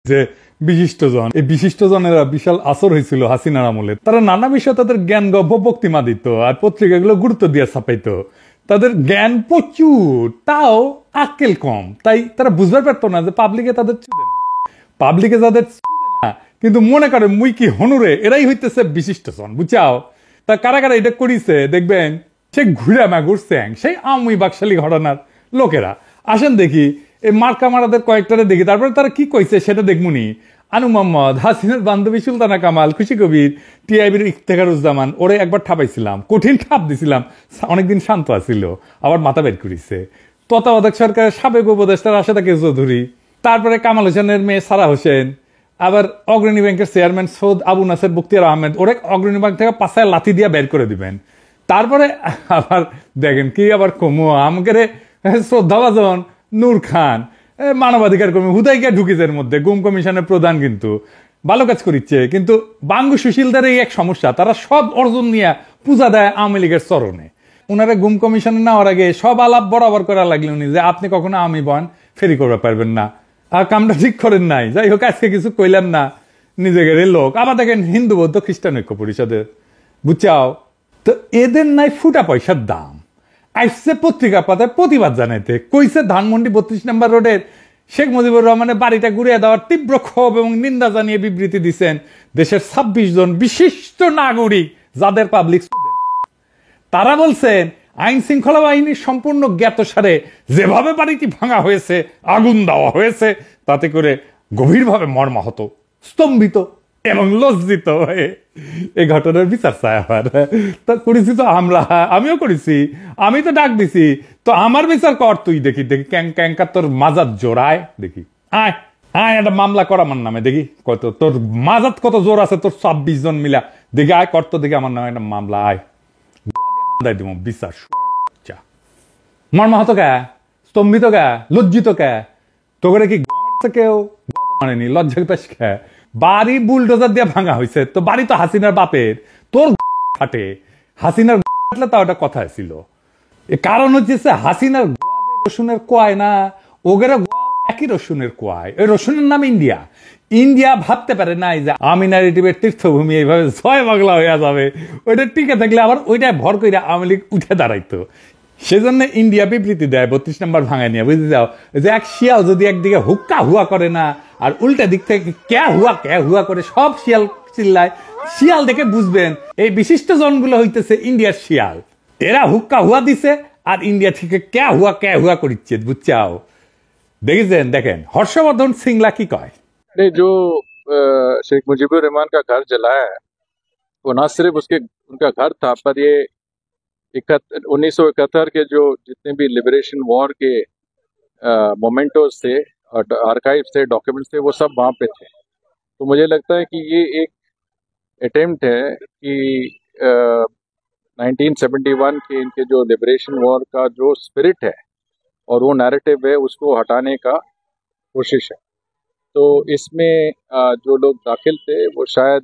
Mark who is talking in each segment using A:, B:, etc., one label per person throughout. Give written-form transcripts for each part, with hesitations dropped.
A: যে বিশিষ্টজন, এই বিশিষ্টজনেরা বিশাল আসর হয়েছিল হাসিনার আমলে। তারা নানা বিষয়ে তাদের জ্ঞান গব্য বক্তিমা দিত আর পত্রিকাগুলো গুরুত্ব দিয়ে ছাপাইতো। তাদের জ্ঞান প্রচুর, তাও আক্কেল কম, তাই তারা বুঝতে পারতো না যে পাবলিকে তাদের পাবলিকে যাদের না, কিন্তু মনে করে মুই কি হনুরে, এরাই হইতেছে বিশিষ্টজন, বুঝাও। তা কারা কারা এটা করিছে দেখবেন, সে ঘুরে ঘুরছে সেই আমি বাকশালী ঘটনার লোকেরা। আসেন দেখি এই মার্কা মারাদের কয়েকটারে দেখি, তারপরে তারা কি কইছে সেটা দেখমুনি। আনু মোহাম্মদ, হাসিনার বান্ধবী সুলতানা কামাল, খুশি কবির, টিআইবির ইফতেখারুজ্জামান, ওরে একবার ঠাপাইছিলাম, কঠিন ঠাপ দিছিলাম, অনেকদিন শান্ত আছিল, আবার মাথা বের করিছে। তত্ত্বাবধায়ক সরকারের সাবেক উপদেষ্টা রাশেদা কে চৌধুরী, তারপরে কামাল হোসেনের মেয়ে সারা হোসেন, আবার অগ্রণী ব্যাংকের চেয়ারম্যান সৌদ আবু নাসের বখতিয়ার আহমেদ, ওরে অগ্রণী ব্যাংক থেকে পাশায় লাথি দিয়ে বের করে দিবেন। তারপরে আবার দেখেন কি আবার কমু আমাকে শ্রদ্ধাভাজন নূর খান, মানবাধিকার কর্মী, হুদাইকা ঢুকিজের মধ্যে গুম কমিশনের প্রধান, কিন্তু ভালো কাজ করিচ্ছে। কিন্তু বাঙ্গু সুশীলদের এই এক সমস্যা, তারা সব অর্জন নিয়ে পূজা দেয় আওয়ামী লীগের চরণে। ওনারা গুম কমিশনে নেওয়ার আগে সব আলাপ বরাবর করা লাগলো উনি যে আপনি কখনো আওয়ামী বন ফেরি করতে পারবেন না, আর কামটা ঠিক করেন নাই। যাই হোক, আজকে কিছু কইলাম না, নিজেদের লোক। আবার দেখেন হিন্দু বৌদ্ধ খ্রিস্টান ঐক্য পরিষদের, বুঝছাও তো এদের নাই ফুটা পয়সার দাম। আইসে পত্রিকা পাতায় প্রতিবাদ জানাইতে, কইছে ধানমন্ডি 32 নম্বর রোডের শেখ মুজিবুর রহমানের বাড়িটা ঘুরিয়ে দেওয়ার তীব্র ক্ষোভ এবং নিন্দা জানিয়ে বিবৃতি দিচ্ছেন দেশের 26 জন বিশিষ্ট নাগরিক, যাদের পাবলিক তারা বলছেন আইন শৃঙ্খলা বাহিনীর সম্পূর্ণ জ্ঞাতসারে যেভাবে বাড়িটি ভাঙা হয়েছে, আগুন দেওয়া হয়েছে, তাতে করে গভীরভাবে মর্মাহত, স্তম্ভিত এবং লজ্জিত হয়ে এই ঘটনার বিচার চায়। আবার তা করেছি তো আমরা, আমিও করেছি, আমি তো ডাক দিছি, তো আমার বিচার কর তুই। দেখি দেখি ক্যাঙ্কা তোর মাজাত জোড়ায়, দেখি আয় আয় একটা মামলা কর আমার নামে, দেখি কত তোর মাজাত কত জোর আছে, তোর 26 জন মিলা, দেখি আয় কর তো, দেখি আমার নামে একটা মামলা, আয় দিব বিচার। মর্মাহত কে, স্তম্ভিত কে, লজ্জিত কে, তোকে কি কেউ মানেনি, লজ্জা পেশ কে? বাড়ি বুলডোজার দিয়ে ভাঙা হয়েছে, তো বাড়ি তো হাসিনার বাপের, তোর খাটে হাসিনার কাটলে তাও একটা কথা ছিল। কারণ হচ্ছে হাসিনার রসুনের কোয়ায় না, ওগের একই রসুনের কোয়ায়, ওই রসুনের নাম ইন্ডিয়া। ইন্ডিয়া ভাবতে পারে নাই যে আওয়ামী ন্যারেটিভের তীর্থভূমি এইভাবে জয় বাংলা হয়ে যাবে, ওইটা টিকে থাকলে আবার ওইটাই ভর করে আওয়ামী লীগ উঠে দাঁড়াইতো। সেজন্য ইন্ডিয়া বিবৃতি দেয় 32 নম্বর ভাঙা নিয়ে, বুঝতে যাও যে এক শিয়াল যদি একদিকে হুক্কা হুয়া করে না, আর উল্টা দিক থেকে ক্যা হুয়া করে সব শিয়াল চিল্লায়, শিয়াল দেখে বুঝবেন এই বিশিষ্ট জনগুলো হইতেছে ইন্ডিয়ার শিয়াল। এরা হুক্কা হুয়া দিছে আর ইন্ডিয়া থেকে ক্যা হুয়া করিচ্ছে, বুঝছাও। দেখেছেন, দেখেন হর্ষবর্ধন সিংলা কি কয়।
B: जो शेख मुजीबुर रहमान का घर जलाया है, वो ना सिर्फ उनका घर था, पर ये 1971 के जो जितने भी लिबरेशन वॉर के मोमेंटोस थे और आर्काइव्स थे, डॉक्यूमेंट्स थे, वो सब वहाँ पे थे। तो मुझे लगता है कि ये एक अटेम्प्ट है कि 1971 के इनके जो लिबरेशन वॉर का जो स्पिरिट है और वो नैरेटिव है, उसको हटाने का कोशिश है। तो इसमें जो लोग दाखिल थे वो शायद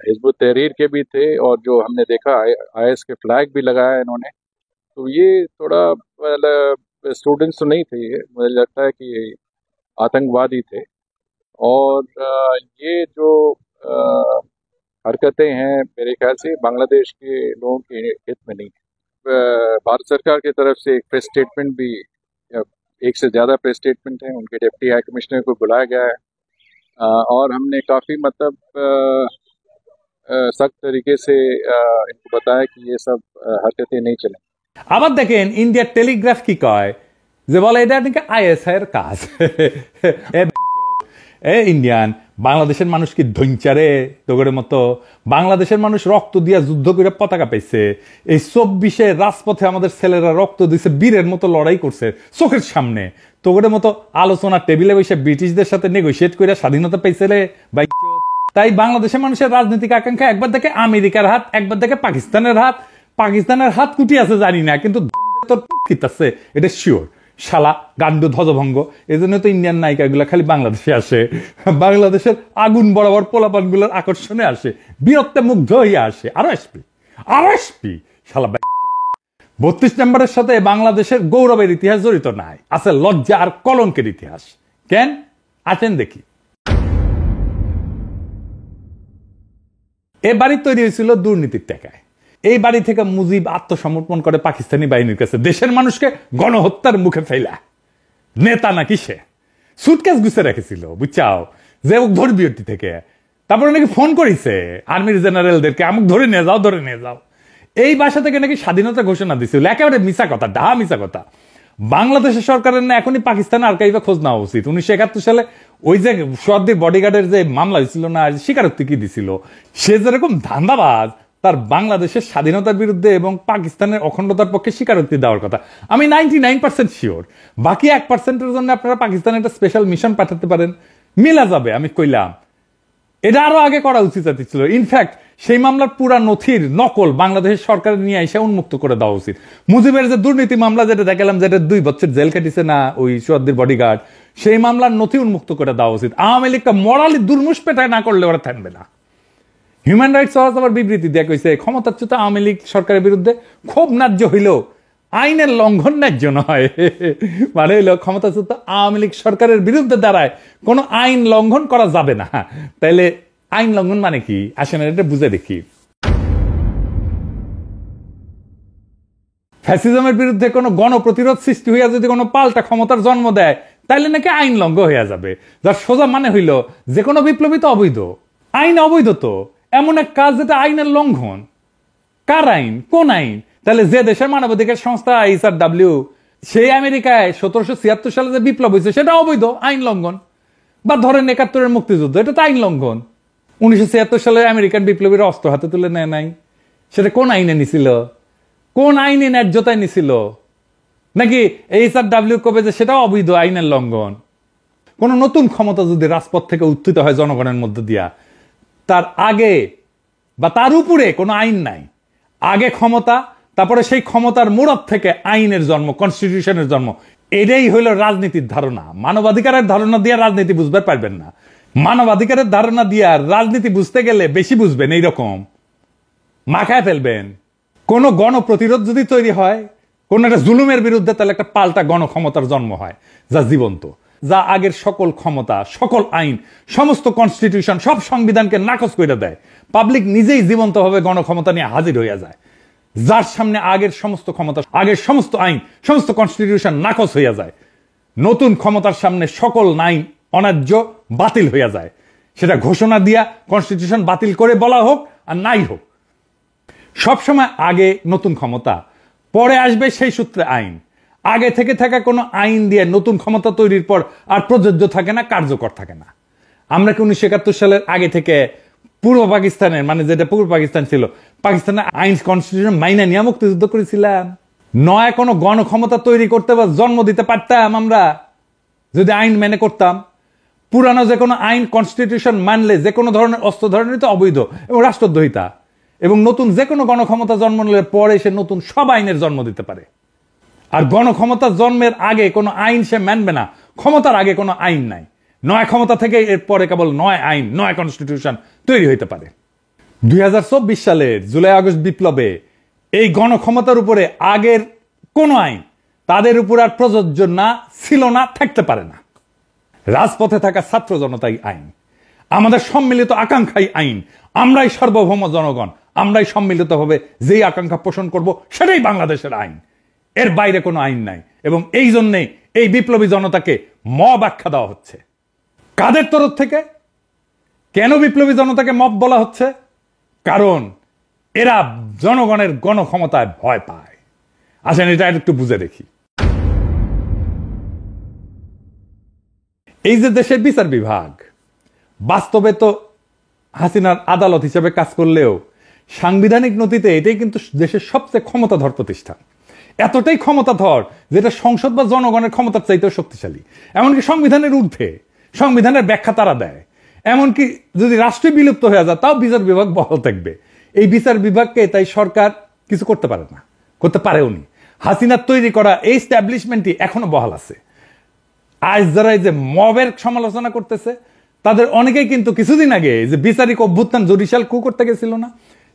B: हिजबुत तहरीर के भी थे, और जो हमने देखा आईएस के फ्लैग भी लगाया इन्होंने। तो ये थोड़ा स्टूडेंट्स तो नहीं थे, ये मुझे लगता है कि आतंकवादी थे। और ये जो हरकतें हैं मेरे ख्याल से बांग्लादेश के लोगों के हित में नहीं है। भारत सरकार की तरफ से एक प्रेस स्टेटमेंट भी, एक से ज़्यादा प्रेस स्टेटमेंट हैं, उनके डिप्टी हाई कमिश्नर को बुलाया गया है, और हमने काफ़ी मतलब सख्त तरीके से इनको बताया कि ये सब हरकतें नहीं चलें।
A: আবার দেখেন ইন্ডিয়ার টেলিগ্রাফ কি কয়, যে বলে এটা নাকি আইএসআইয়ের কাজ। ইন্ডিয়ান বাংলাদেশের মানুষ কি ধৈঞ্চারে তোগের মতো? বাংলাদেশের মানুষ রক্ত দিয়া যুদ্ধ করে পতাকা পাইছে। এই 24-এ রাজপথে আমাদের ছেলেরা রক্ত দিছে, বীরের মতো লড়াই করছে চোখের সামনে। তোগের মতো আলোচনা টেবিলে বসে ব্রিটিশদের সাথে নেগোসিয়েট করে স্বাধীনতা পাইছে রে ভাই। তাই বাংলাদেশের মানুষের রাজনৈতিক আকাঙ্ক্ষা একবার দেখে আমেরিকার হাত, একবার দেখে পাকিস্তানের হাত। পাকিস্তানের হাত কুটি আছে জানি না, কিন্তু আছে এটা শিওর। শালা গান্ডু ধ্বজভঙ্গ। এই জন্য তো ইন্ডিয়ান নায়িকাগুলো খালি বাংলাদেশে আসে, বাংলাদেশের আগুন বরাবর পোলাপানগুলোর আকর্ষণে আসে, বীরত্বে মুগ্ধ হয়ে আসে। আরো আসবি শালা। 32 নম্বরের সাথে বাংলাদেশের গৌরবের ইতিহাস জড়িত নাই, আছে লজ্জা আর কলঙ্কের ইতিহাস। কেন? আসেন দেখি। এ বাড়ি তৈরি হয়েছিল দুর্নীতির টাকায়। এই বাড়ি থেকে মুজিব আত্মসমর্পণ করে পাকিস্তানি বাহিনীর কাছে, দেশের মানুষকে গণহত্যার মুখে ফেলা। নেতা নাকি সে সুটকেস গুছে রেখেছিল, বুঝছাও, যে ধর্মীয়টি থেকে। তারপরে নাকি ফোন করেছে আর্মির জেনারেলদেরকে, আমাকে ধরে নিয়ে যাও, ধরে নিয়ে যাও। এই বাসা থেকে নাকি স্বাধীনতা ঘোষণা দিছিল। একেবারে মিছা কথা, ডাহা মিছা কথা। বাংলাদেশের সরকারের না এখনই পাকিস্তানের আর্কাইভে খোঁজ নেওয়া উচিত। 1971 সালে ওই যে সোয়াদ্দির বডিগার্ডের যে মামলা হয়েছিল না, স্বীকারোক্তি কি দিছিল, সে যেরকম ধান্দাবাজ, তার বাংলাদেশের স্বাধীনতার বিরুদ্ধে এবং পাকিস্তানের অখণ্ডতার পক্ষে স্বীকারোক্তি দেওয়ার কথা। আমি 99% শিওর। বাকি 1%-এর জন্য আপনারা পাকিস্তানে একটা স্পেশাল মিশন পাঠাতে পারেন, মিলা যাবে। আমি কইলাম এটা আরো আগে করা উচিত ছিল। ইনফ্যাক্ট সেই মামলার পুরা নথির নকল বাংলাদেশের সরকার নিয়ে এসে উন্মুক্ত করে দেওয়া উচিত। মুজিবের যে দুর্নীতি মামলা যেটা দেখালাম, যেটা 2 বছর জেল কেটেছে না ওই সোয়াদ্দির বডিগার্ড, সেই মামলার নথি উন্মুক্ত করে দেওয়া উচিত। আওয়ামী লীগটা মরালি দুর্মুষ পেটায় না করলে ওরা থাকবে না। হিউম্যান রাইটস ওয়াচ আবার বিবৃতি দেয়া কইছে, ক্ষমতাচ্যুত আওয়ামী লীগ সরকারের বিরুদ্ধে ক্ষোভ ন্যায্য হইলেও আইনের লঙ্ঘন ন্যায্য নয়। মানে হইল ক্ষমতাচ্যুত আওয়ামী লীগ সরকারের বিরুদ্ধে দাঁড়ায় কোনো আইন লঙ্ঘন করা যাবে না। তাইলে আইন লঙ্ঘন মানে কি? আসেন এটা বুঝে দেখি। ফ্যাসিজমের বিরুদ্ধে কোনো গণপ্রতিরোধ সৃষ্টি হইয়া যদি কোনো পাল্টা ক্ষমতার জন্ম দেয়, তাইলে নাকি আইন লঙ্ঘ হইয়া যাবে। যার সোজা মানে হইল যে কোনো বিপ্লবী তো অবৈধ, আইন অবৈধ। তো এমন এক কাজ যেটা আইনের লঙ্ঘন। কার আইন? কোন আইন? তাহলে যে দেশের মানবাধিকার সংস্থা HRW, সেই আমেরিকায় 1776 সালে যে বিপ্লব হয়েছে সেটা অবৈধ, আইন লঙ্ঘন। বা ধরেন 71-এর মুক্তিযুদ্ধ, এটা তো আইন লঙ্ঘন। 1976 সালে আমেরিকান বিপ্লবীরা অস্ত্র হাতে তুলে নেয় নাই, সেটা কোন আইনে নিছিল? কোন আইনে ন্যায্যতায় নিছিল? নাকি HRW কবে যে সেটা অবৈধ, আইনের লঙ্ঘন? কোন নতুন ক্ষমতা যদি রাজপথ থেকে উত্থিত হয় জনগণের মধ্য দিয়া, তার আগে বা তার উপরে কোনো আইন নাই। আগে ক্ষমতা, তারপরে সেই ক্ষমতার মোড়ক থেকে আইনের জন্ম, কনস্টিটিউশনের জন্ম। এটাই হইল রাজনীতির ধারণা। মানবাধিকারের ধারণা দিয়ে রাজনীতি বুঝতে পারবেন না। মানবাধিকারের ধারণা দিয়ে রাজনীতি বুঝতে গেলে বেশি বুঝবেন, এইরকম মাখায় ফেলবেন। কোন গণপ্রতিরোধ যদি তৈরি হয় কোন একটা জুলুমের বিরুদ্ধে, তাহলে একটা পাল্টা গণক্ষমতার জন্ম হয়, যা জীবন্ত, যা আগের সকল ক্ষমতা, সকল আইন, সমস্ত কনস্টিটিউশন, সব সংবিধানকে নাকচ করে দেয়। পাবলিক নিজেই জীবন্তভাবে গণক্ষমতা নিয়ে হাজির হইয়া যায়, যার সামনে আগের সমস্ত ক্ষমতা, আগের সমস্ত আইন, সমস্ত কনস্টিটিউশন নাকচ হইয়া যায়। নতুন ক্ষমতার সামনে সকল আইন অন্যায্য, বাতিল হইয়া যায়। সেটা ঘোষণা দিয়া কনস্টিটিউশন বাতিল করে বলা হোক আর নাই হোক, সবসময় আগে নতুন ক্ষমতা, পরে আসবে সেই সূত্রে আইন। আগে থেকে থাকা কোনো আইন দিয়ে নতুন ক্ষমতা তৈরির পর আর প্রযোজ্য থাকে না, কার্যকর থাকে না। আমরা কি 1971 সালের আগে থেকে পূর্ব পাকিস্তানের, মানে যেটা পূর্ব পাকিস্তান ছিল, পাকিস্তানের আইন কনস্টিটিউশন মাইনা নিয়ে মুক্তিযুদ্ধ করেছিলাম? নয় কোনো গণক্ষমতা তৈরি করতে বা জন্ম দিতে পারতাম আমরা যদি আইন মেনে করতাম? পুরানো যে কোনো আইন কনস্টিটিউশন মানলে যে কোনো ধরনের অস্ত্র ধরনের তো অবৈধ এবং রাষ্ট্রদ্রোহিতা। এবং নতুন যে কোনো গণক্ষমতা জন্ম নিলে পরে সে নতুন সব আইনের জন্ম দিতে পারে। আর গণক্ষমতা জন্মের আগে কোনো আইন সে মানবে না। ক্ষমতার আগে কোনো আইন নাই। নয় ক্ষমতা থেকে এরপরে কেবল নয় আইন, নয় কনস্টিটিউশন তৈরি হইতে পারে। 2024 সালের জুলাই আগস্ট বিপ্লবে এই গণক্ষমতার উপরে আগের কোন আইন তাদের উপর আর প্রযোজ্য না, ছিল না, থাকতে পারে না। রাজপথে থাকা ছাত্র জনতাই আইন, আমাদের সম্মিলিত আকাঙ্ক্ষাই আইন। আমরাই সার্বভৌম জনগণ, আমরাই সম্মিলিতভাবে যেই আকাঙ্ক্ষা পোষণ করব সেটাই বাংলাদেশের আইন। এর বাইরে কোনো আইন নাই। এবং এই জন্যেই এই বিপ্লবী জনতাকে মব আখ্যা দেওয়া হচ্ছে। কাদের তরফ থেকে? কেন বিপ্লবী জনতাকে মব বলা হচ্ছে? কারণ এরা জনগণের গণক্ষমতায় ভয় পায়। আসেন এটা একটু বুঝে দেখি। এই যে দেশের বিচার বিভাগ, বাস্তবে তো হাসিনার আদালত হিসেবে কাজ করলেও সাংবিধানিক নথিতে এটাই কিন্তু দেশের সবচেয়ে ক্ষমতাধর প্রতিষ্ঠান। এতটাই ক্ষমতাধর যেটা সংসদ বা জনগণের ক্ষমতার চাইতেও শক্তিশালী। এমনকি সংবিধানের ঊর্ধ্বে, সংবিধানের ব্যাখ্যা তারা দেয়। এমনকি যদি রাষ্ট্র বিলুপ্ত হয়ে যায় তাও বিচার বিভাগ বহাল থাকবে। এই বিচার বিভাগকে তাই সরকার কিছু করতে পারে না, করতে পারেও নি। হাসিনার তৈরি করা এই স্ট্যাবলিশমেন্টই এখনো বহাল আছে। আজ যারা এই যে মবের সমালোচনা করতেছে তাদের অনেকেই কিন্তু কিছুদিন আগে যে বিচারিক অভ্যুত্থান জুডিশিয়াল কু করতে গেছিল না,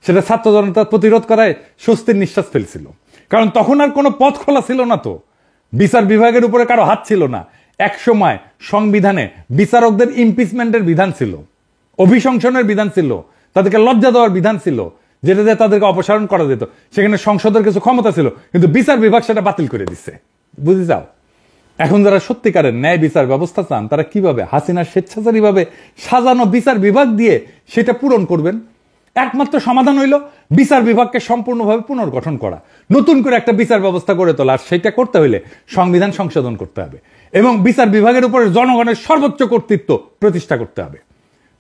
A: সেটা ছাত্র জনতার প্রতিরোধ করায় স্বস্তির নিঃশ্বাস ফেলছিল। কারণ তখন আর কোনো পথ খোলা ছিল না, তো বিচার বিভাগের উপরে কারো হাত ছিল না। এক সময় সংবিধানে বিচারকদের ইমপিচমেন্টের বিধান ছিল, অভিশংসনের বিধান ছিল, তাদেরকে লজ্জা দেওয়ার বিধান ছিল, যেটাতে তাদেরকে অপসারণ করা যেত। সেখানে সংসদের কিছু ক্ষমতা ছিল, কিন্তু বিচার বিভাগ সেটা বাতিল করে দিচ্ছে। বুঝে যাও, এখন যারা সত্যিকারের ন্যায় বিচার ব্যবস্থা চান তারা কিভাবে হাসিনার স্বেচ্ছাচারী ভাবে সাজানো বিচার বিভাগ দিয়ে সেটা পূরণ করবেন? একমাত্র সমাধান হইল বিচার বিভাগকে সম্পূর্ণভাবে পুনর্গঠন করা, নতুন করে একটা বিচার ব্যবস্থা গড়ে তোলা। আর সেটা করতে হইলে সংবিধান সংশোধন করতে হবে এবং বিচার বিভাগের উপরে জনগণের সর্বোচ্চ কর্তৃত্ব প্রতিষ্ঠা করতে হবে।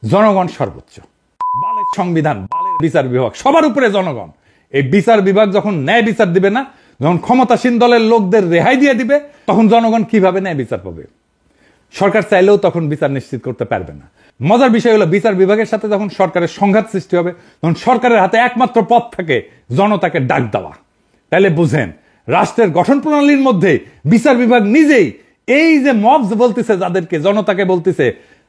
A: জনগণ সর্বোচ্চ, বালের সংবিধান, বালের বিচার বিভাগ, সবার উপরে জনগণ। এই বিচার বিভাগ যখন ন্যায় বিচার দিবে না, যখন ক্ষমতাসীন দলের লোকদের রেহাই দিয়ে দিবে, তখন জনগণ কিভাবে ন্যায় বিচার পাবে? সরকার চাইলেও তখন বিচার নিশ্চিত করতে পারবে না। মজার বিষয় হলো বিচার বিভাগের সাথে যখন সরকারের সংঘাত সৃষ্টি হবে, তখন সরকারের হাতে একমাত্র পথ থাকে জনতাকে ডাক দেওয়া। তাইলে বুঝেন, রাষ্ট্রের গঠন প্রণালীর মধ্যে বিচার বিভাগ নিজেই এই যে মবস বলতেছে, যাদেরকে জনতাকে বলতেছে,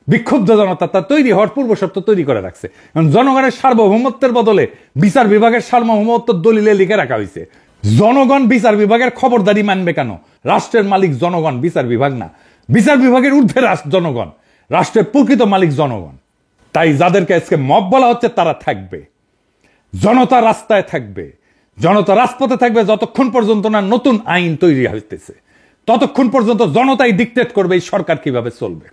A: বিক্ষুব্ধ জনতা, তা তৈরি হওয়ার পূর্ব শর্ত তৈরি করে রাখছে। জনগণের সার্বভৌমত্বের বদলে বিচার বিভাগের সার্বভৌমত্ব দলিলে লিখে রাখা হয়েছে। জনগণ বিচার বিভাগের খবরদারি মানবে কেন? রাষ্ট্রের মালিক জনগণ, বিচার বিভাগ না। বিচার বিভাগের ঊর্ধ্বে জনগণ, রাষ্ট্রের প্রকৃত মালিক জনগণ। তাই যাদেরকে আজকে মব বলা হচ্ছে তারা থাকবে, জনতা রাস্তায় থাকবে, জনতা রাজপথে থাকবে যতক্ষণ পর্যন্ত না নতুন আইন তৈরি হইতেছে। ততক্ষণ পর্যন্ত জনতাই ডিক্টেট করবে এই সরকার কিভাবে চলবে।